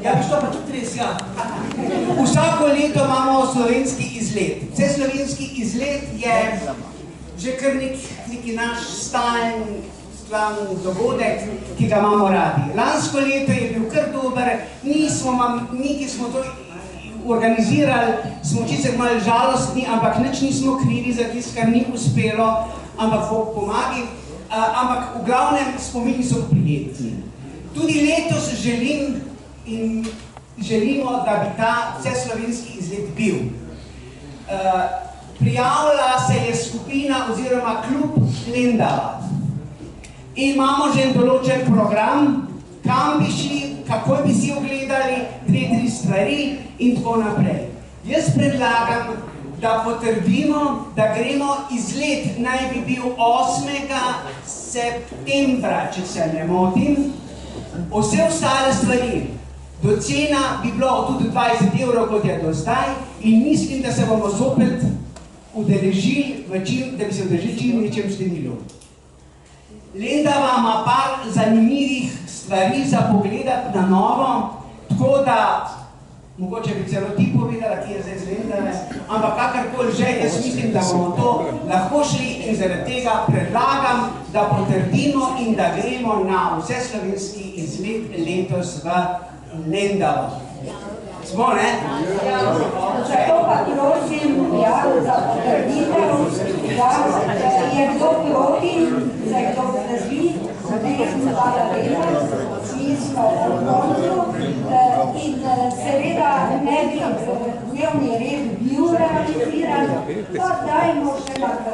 Ja, bi šlo pa tudi res, ja. Vsako leto imamo slovenski izlet. Vseslovenski izlet je že kar neki naš stalen dogodek, ki ga imamo radi. Lansko leto je bil kar dober, mi, ki smo to organizirali, smo čisto malo žalostni, ampak nič nismo krivi za tisto, kar ni uspelo, ampak Bog pomagi. Ampak v glavnem spomini so prijetni. Tudi letos želimo, da bi ta vseslovenski izlet bil. Prijavila se je skupina oziroma klub Lendava. In imamo že določen program, kam bi šli, kako bi si ogledali 2-3 stvari in tako naprej. Jaz predlagam, da potrdimo, da gremo izlet, naj bi bil 8. septembra, če se ne motim. Vse ostale stvari, do cena bi bilo tudi 20 €, kot je do zdaj, in mislim, da se bomo zopet udeležili, da bi se udeležili čim večjem številu. Lendava ima par zanimivih stvari za pogledati na novo, tako da mogoče bi celo ti povedala, ki je zdaj z Lendave, ampak kakorkoli že, jaz mislim, da bomo to lahko šli in zaradi tega predlagam, da potrdimo in da gremo na vseslovenski izlet letos v Lendavo. Smo, ne? Zato pa prosim, za potrditev, da je kdo proti, da je kdo zdrži, mi smo v koncu in seveda ne bi dnevni red bil realiziran, pa dajmo še naprej.